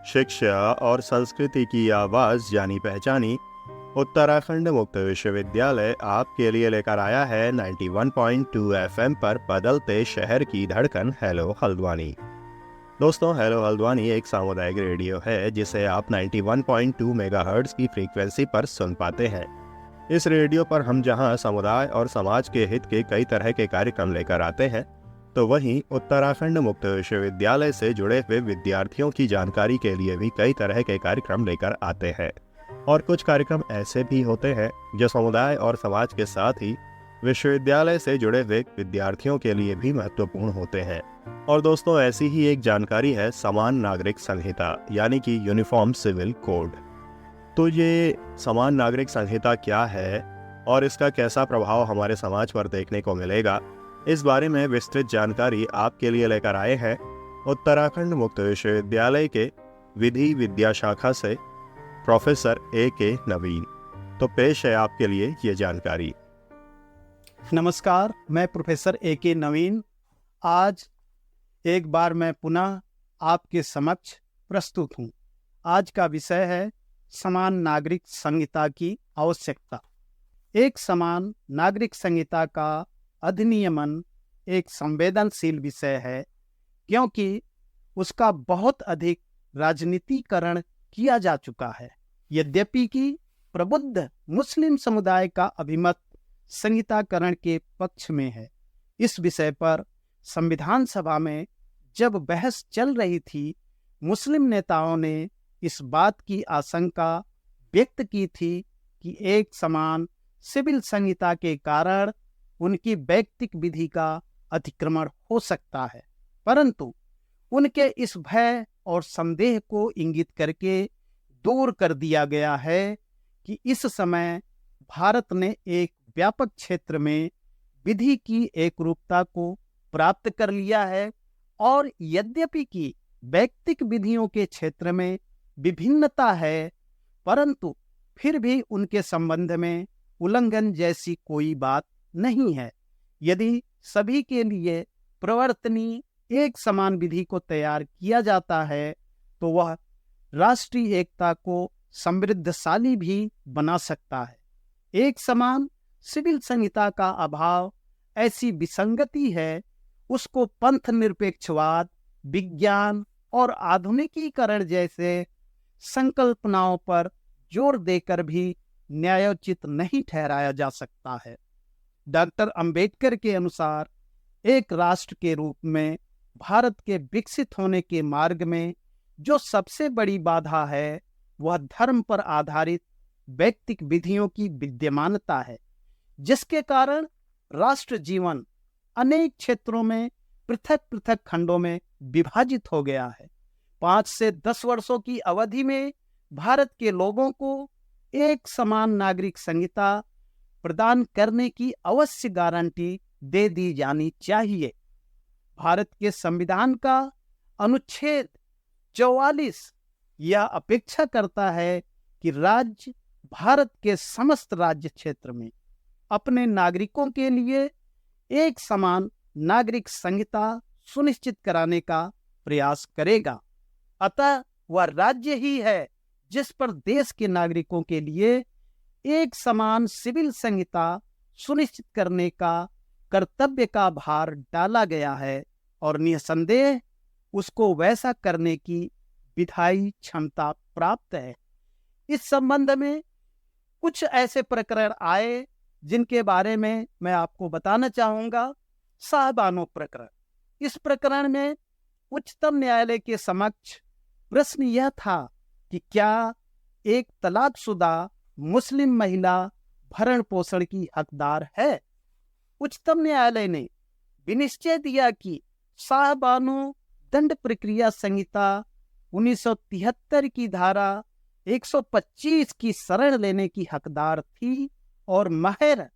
शिक्षा और संस्कृति की आवाज जानी पहचानी उत्तराखंड मुक्त विश्वविद्यालय आपके लिए लेकर आया है 91.2 एफएम पर बदलते शहर की धड़कन हेलो हल्द्वानी। दोस्तों, हेलो हल्द्वानी एक सामुदायिक रेडियो है जिसे आप 91.2 मेगाहर्ट्ज की फ्रीक्वेंसी पर सुन पाते हैं। इस रेडियो पर हम जहां समुदाय और समाज के हित के कई तरह के कार्यक्रम लेकर आते हैं, तो वहीं उत्तराखंड मुक्त विश्वविद्यालय से जुड़े हुए विद्यार्थियों की जानकारी के लिए भी कई तरह के कार्यक्रम लेकर आते हैं। और कुछ कार्यक्रम ऐसे भी होते हैं जो समुदाय और समाज के साथ ही विश्वविद्यालय से जुड़े हुए विद्यार्थियों के लिए भी महत्वपूर्ण होते हैं। और दोस्तों, ऐसी ही एक जानकारी है समान नागरिक संहिता यानी कि यूनिफॉर्म सिविल कोड। तो ये समान नागरिक संहिता क्या है और इसका कैसा प्रभाव हमारे समाज पर देखने को मिलेगा, इस बारे में विस्तृत जानकारी आपके लिए लेकर आए हैं उत्तराखंड मुक्त विश्वविद्यालय के विधि विद्या शाखा से प्रोफेसर ए.के. नवीन। तो पेश है आपके लिए ये जानकारी। नमस्कार, मैं प्रोफेसर ए.के. नवीन आज एक बार मैं पुनः आपके समक्ष प्रस्तुत हूँ। आज का विषय है समान नागरिक संहिता की आवश्यकता। एक समान नागरिक संहिता का अधिनियमन एक संवेदनशील विषय है, क्योंकि उसका बहुत अधिक राजनीतिकरण किया जा चुका है। यद्यपि कि प्रबुद्ध मुस्लिम समुदाय का अभिमत संहिताकरण के पक्ष में है। इस विषय पर संविधान सभा में जब बहस चल रही थी, मुस्लिम नेताओं ने इस बात की आशंका व्यक्त की थी कि एक समान सिविल संहिता के कारण उनकी वैयक्तिक विधि का अतिक्रमण हो सकता है। परंतु उनके इस भय और संदेह को इंगित करके दूर कर दिया गया है कि इस समय भारत ने एक व्यापक क्षेत्र में विधि की एकरूपता को प्राप्त कर लिया है, और यद्यपि कि वैयक्तिक विधियों के क्षेत्र में विभिन्नता है, परंतु फिर भी उनके संबंध में उल्लंघन जैसी कोई बात नहीं है। यदि सभी के लिए प्रवर्तनीय एक समान विधि को तैयार किया जाता है, तो वह राष्ट्रीय एकता को समृद्धशाली भी बना सकता है। एक समान सिविल संहिता का अभाव ऐसी विसंगति है, उसको पंथ निरपेक्षवाद, विज्ञान और आधुनिकीकरण जैसे संकल्पनाओं पर जोर देकर भी न्यायोचित नहीं ठहराया जा सकता है। डॉक्टर अंबेडकर के अनुसार एक राष्ट्र के रूप में भारत के विकसित होने के मार्ग में जो सबसे बड़ी बाधा है, वह धर्म पर आधारित वैयक्तिक विधियों की विद्यमानता है, जिसके कारण राष्ट्र जीवन अनेक क्षेत्रों में पृथक पृथक खंडों में विभाजित हो गया है। 5 से 10 वर्षों की अवधि में भारत के लोगों को एक समान नागरिक संहिता प्रदान करने की अवश्य गारंटी दे दी जानी चाहिए। भारत के संविधान का अनुच्छेद 44 यह अपेक्षा करता है कि राज्य भारत के समस्त राज्य क्षेत्र में अपने नागरिकों के लिए एक समान नागरिक संहिता सुनिश्चित कराने का प्रयास करेगा। अतः वह राज्य ही है जिस पर देश के नागरिकों के लिए एक समान सिविल संहिता सुनिश्चित करने का कर्तव्य का भार डाला गया है, और निसंदेह उसको वैसा करने की विधायी क्षमता प्राप्त है। इस संबंध में कुछ ऐसे प्रकरण आए जिनके बारे में मैं आपको बताना चाहूंगा। साहबानो प्रकरण। इस प्रकरण में उच्चतम न्यायालय के समक्ष प्रश्न यह था कि क्या एक तलाकशुदा मुस्लिम महिला भरण पोषण की हकदार है। उच्चतम न्यायालय ने विनिश्चय दिया कि साहबानो दंड प्रक्रिया संहिता 1973 की धारा 125 की शरण लेने की हकदार थी, और महर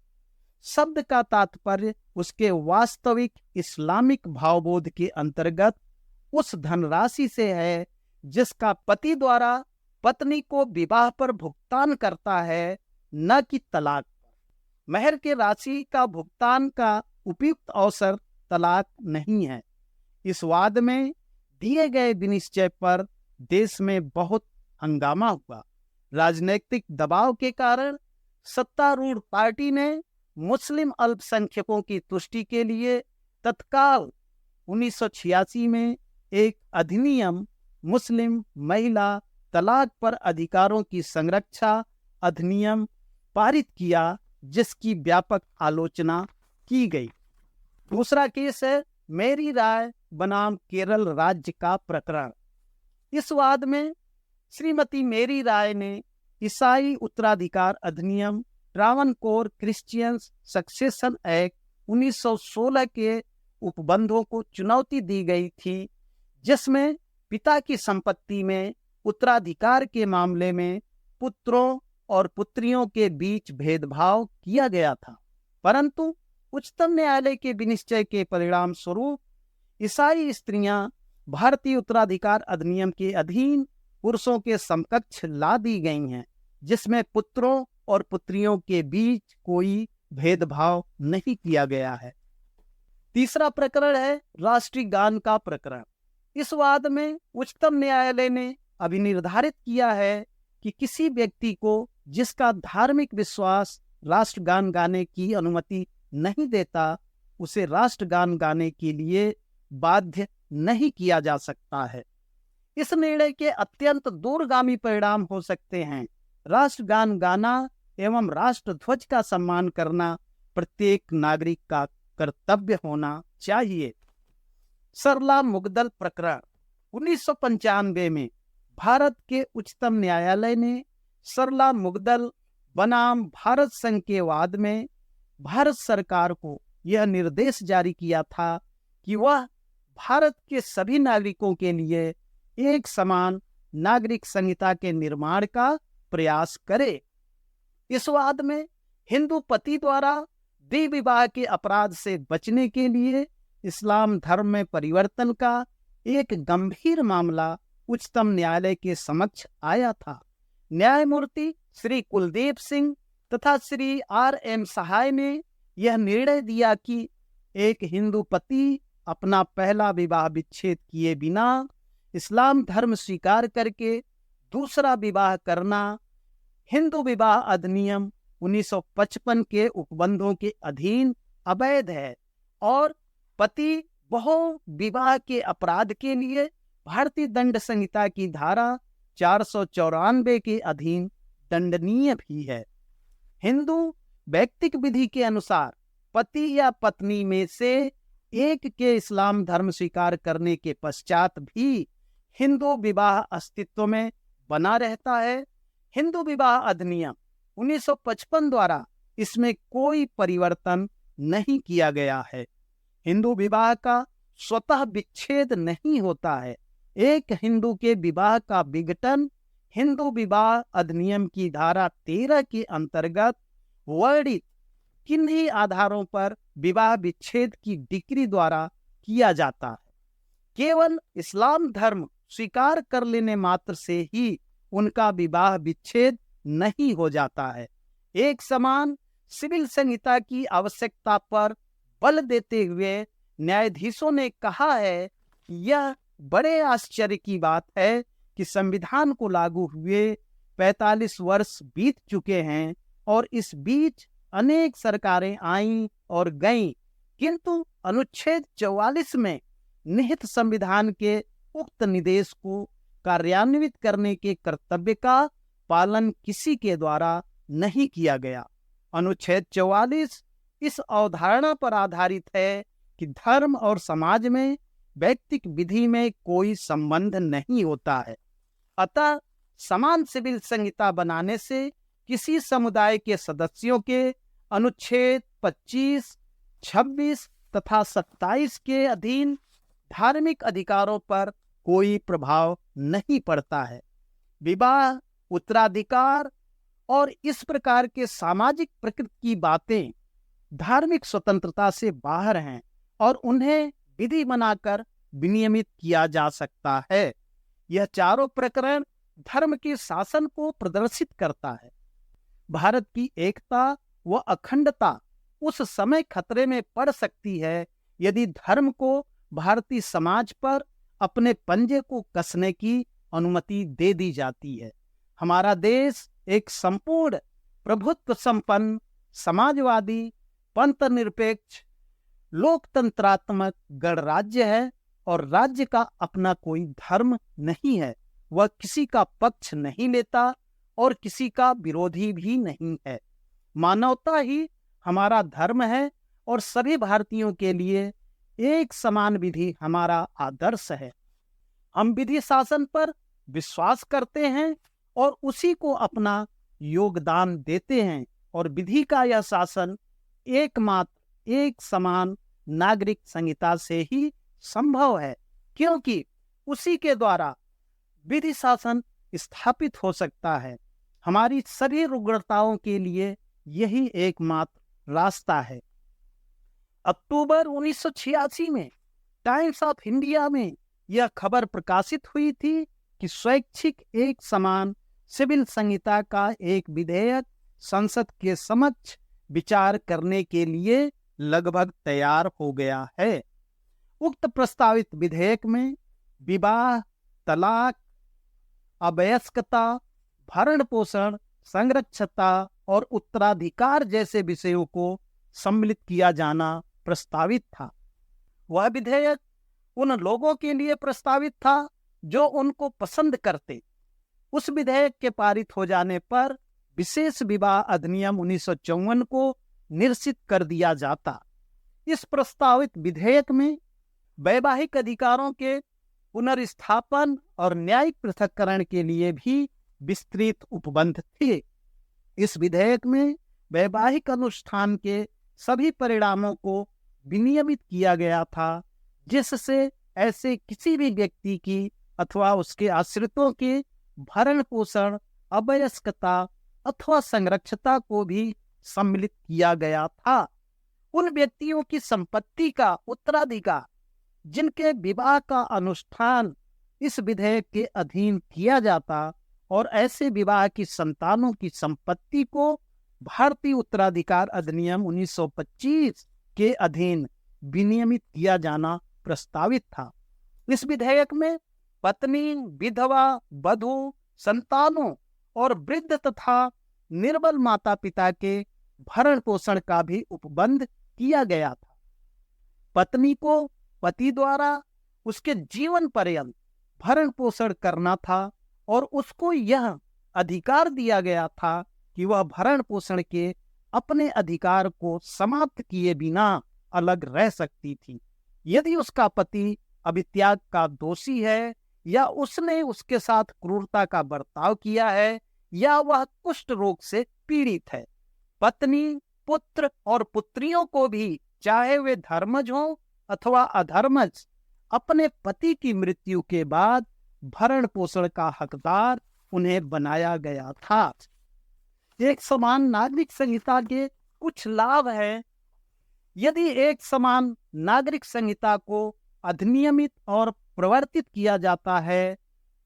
शब्द का तात्पर्य उसके वास्तविक इस्लामिक भावबोध के अंतर्गत उस धनराशि से है जिसका पति द्वारा पत्नी को विवाह पर भुगतान करता है, न कि तलाक पर। महर के राशि का भुगतान का उपयुक्त अवसर तलाक नहीं है। इस वाद में दिए गए विनिश्चय पर देश में बहुत हंगामा हुआ। राजनीतिक दबाव के कारण सत्तारूढ़ पार्टी ने मुस्लिम अल्पसंख्यकों की तुष्टि के लिए तत्काल 1986 में एक अधिनियम, मुस्लिम महिला तलाक पर अधिकारों की संरक्षा अधिनियम पारित किया, जिसकी व्यापक आलोचना की गई। दूसरा केस है मेरी राय बनाम केरल राज्य का प्रकरण। इस वाद में श्रीमती मेरी राय ने ईसाई उत्तराधिकार अधिनियम, ट्रावनकोर क्रिश्चियंस सक्सेशन एक्ट 1916 के उपबंधों को चुनौती दी गई थी, जिसमें पिता की संपत्ति में उत्तराधिकार के मामले में पुत्रों और पुत्रियों के बीच भेदभाव किया गया था। परंतु उच्चतम न्यायालय के विनिश्चय के परिणाम स्वरूप ईसाई स्त्रियां भारतीय उत्तराधिकार अधिनियम के अधीन पुरुषों के समकक्ष ला दी गई हैं, जिसमें पुत्रों और पुत्रियों के बीच कोई भेदभाव नहीं किया गया है। तीसरा प्रकरण है राष्ट्रीय गान का प्रकरण। इस वाद में उच्चतम न्यायालय ने अभिनिर्धारित किया है कि किसी व्यक्ति को जिसका धार्मिक विश्वास राष्ट्रगान गाने की अनुमति नहीं देता, उसे राष्ट्रगान गाने के लिए बाध्य नहीं किया जा सकता है। इस निर्णय के अत्यंत दूरगामी परिणाम हो सकते हैं। राष्ट्रगान गाना एवं राष्ट्रध्वज का सम्मान करना प्रत्येक नागरिक का कर्तव्य होना चाहिए। सरला मुगदल प्रकरण 1995 में भारत के उच्चतम न्यायालय ने सरला मुगदल बनाम भारत संघ के वाद में भारत सरकार को यह निर्देश जारी किया था कि वह भारत के सभी नागरिकों के लिए एक समान नागरिक संहिता के निर्माण का प्रयास करे। इस वाद में हिंदू पति द्वारा द्विविवाह के अपराध से बचने के लिए इस्लाम धर्म में परिवर्तन का एक गंभीर मामला उच्चतम न्यायालय के समक्ष आया था। न्यायमूर्ति श्री कुलदीप सिंह तथा श्री R.M. सहाय ने यह निर्णय दिया कि एक हिंदू पति अपना पहला विवाह विच्छेद किए बिना इस्लाम धर्म स्वीकार करके दूसरा विवाह करना हिंदू विवाह अधिनियम 1955 के उपबंधों के अधीन अवैध है और पति बहु विवाह के अपराध के लिए भारतीय दंड संहिता की धारा 494 के अधीन दंडनीय भी है। हिंदू वैयक्तिक विधि के अनुसार पति या पत्नी में से एक के इस्लाम धर्म स्वीकार करने के पश्चात भी हिंदू विवाह अस्तित्व में बना रहता है। हिंदू विवाह अधिनियम 1955 द्वारा इसमें कोई परिवर्तन नहीं किया गया है। हिंदू विवाह का स्वतः विच्छेद नहीं होता है। एक हिंदू के विवाह का विघटन हिंदू विवाह अधिनियम की धारा 13 के अंतर्गत वर्णित किन्हीं आधारों पर विवाह विच्छेद की डिक्री द्वारा किया जाता है। केवल इस्लाम धर्म स्वीकार कर लेने मात्र से ही उनका विवाह विच्छेद नहीं हो जाता है। एक समान सिविल संहिता की आवश्यकता पर बल देते हुए न्यायाधीशों ने कहा है कि यह बड़े आश्चर्य की बात है कि संविधान को लागू हुए 45 वर्ष बीत चुके हैं और इस बीच अनेक सरकारें आईं और गईं, किंतु अनुच्छेद 44 में निहित संविधान के उक्त निर्देश को कार्यान्वित करने के कर्तव्य का पालन किसी के द्वारा नहीं किया गया। अनुच्छेद 44 इस अवधारणा पर आधारित है कि धर्म और समाज में वैयक्तिक विधि में कोई संबंध नहीं होता है। अतः समान सिविल संहिता बनाने से किसी समुदाय के सदस्यों के अनुच्छेद 25, 26 तथा 27 के अधीन धार्मिक अधिकारों पर कोई प्रभाव नहीं पड़ता है। विवाह, उत्तराधिकार और इस प्रकार के सामाजिक प्रकृति की बातें धार्मिक स्वतंत्रता से बाहर हैं और उन्हें विधि बनाकर विनियमित किया जा सकता है। यह चारों प्रकरण धर्म के शासन को प्रदर्शित करता है। भारत की एकता व अखंडता उस समय खतरे में पड़ सकती है यदि धर्म को भारतीय समाज पर अपने पंजे को कसने की अनुमति दे दी जाती है। हमारा देश एक संपूर्ण प्रभुत्व संपन्न समाजवादी पंथ निरपेक्ष लोकतंत्रात्मक गणराज्य है और राज्य का अपना कोई धर्म नहीं है। वह किसी का पक्ष नहीं लेता और किसी का विरोधी भी नहीं है। मानवता ही हमारा धर्म है और सभी भारतीयों के लिए एक समान विधि हमारा आदर्श है। हम विधि शासन पर विश्वास करते हैं और उसी को अपना योगदान देते हैं और विधि का यह शासन एकमात्र एक समान नागरिक संहिता से ही संभव है, क्योंकि उसी के द्वारा विधि शासन स्थापित हो सकता है। हमारी सभी रुग्णताओं के लिए यही एकमात्र रास्ता है। अक्टूबर 1986 में टाइम्स ऑफ इंडिया में यह खबर प्रकाशित हुई थी कि स्वैच्छिक एक समान सिविल संहिता का एक विधेयक संसद के समक्ष विचार करने के लिए लगभग तैयार हो गया है। उक्त प्रस्तावित विधेयक में विवाह, तलाक, अवयस्कता, भरण पोषण, संरक्षता और उत्तराधिकार जैसे विषयों को सम्मिलित किया जाना प्रस्तावित था। वह विधेयक उन लोगों के लिए प्रस्तावित था जो उनको पसंद करते। उस विधेयक के पारित हो जाने पर विशेष विवाह अधिनियम 1954 को निरसित कर दिया जाता। इस प्रस्तावित विधेयक में वैवाहिक अधिकारों के पुनर्स्थापन और न्यायिक पृथक्करण के लिए भी विस्तृत उपबंध थे। इस विधेयक में वैवाहिक अनुष्ठान के सभी परिणामों को विनियमित किया गया था, जिससे ऐसे किसी भी व्यक्ति की अथवा उसके आश्रितों के भरण पोषण, अवयस्कता अथवा संरक्षता को भी सम्मिलित किया गया था। उन व्यक्तियों की संपत्ति का उत्तराधिकार जिनके विवाह का अनुष्ठान इस विधेयक के अधीन किया जाता और ऐसे विवाह की संतानों की संपत्ति को भारतीय उत्तराधिकार अधिनियम 1925 के अधीन विनियमित किया जाना प्रस्तावित था। इस विधेयक में पत्नी, विधवा, वधू, संतानों और वृद्ध तथा निर्बल माता पिता के भरण पोषण का भी उपबंध किया गया था। पत्नी को पति द्वारा उसके जीवन पर्यंत भरण पोषण करना था और उसको यह अधिकार दिया गया था कि वह भरण पोषण के अपने अधिकार को समाप्त किए बिना अलग रह सकती थी। यदि उसका पति अभित्याग का दोषी है या उसने उसके साथ क्रूरता का बर्ताव किया है या वह कुष्ठ रोग से पीड़ित है, पत्नी, पुत्र और पुत्रियों को भी, चाहे वे धर्मज हों अथवा अधर्मज, अपने पति की मृत्यु के बाद भरण पोषण का हकदार उन्हें बनाया गया था। एक समान नागरिक संहिता के कुछ लाभ हैं। यदि एक समान नागरिक संहिता को अधिनियमित और प्रवर्तित किया जाता है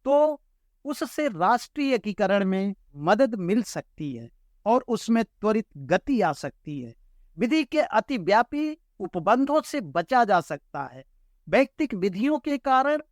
तो उससे राष्ट्रीय एकीकरण में मदद मिल सकती है और उसमें त्वरित गति आ सकती है। विधि के अतिव्यापी उपबंधों से बचा जा सकता है। व्यक्तिगत विधियों के कारण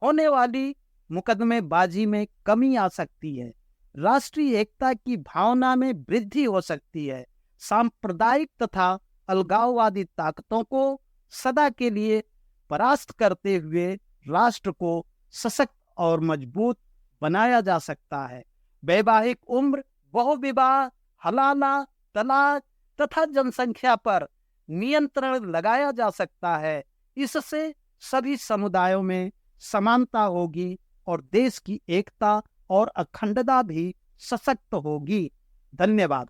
होने वाली मुकदमेबाजी में कमी आ सकती है। राष्ट्रीय एकता की भावना में वृद्धि हो सकती है। सांप्रदायिक तथा अलगाववादी ताकतों को सदा के लिए परास्त करते हुए राष्ट्र को सशक्त और मजबूत बनाया जा सकता है। वैवाहिक उम्र, बहुविवाह, हलाला, तलाक तथा जनसंख्या पर नियंत्रण लगाया जा सकता है। इससे सभी समुदायों में समानता होगी और देश की एकता और अखंडता भी सशक्त होगी। धन्यवाद।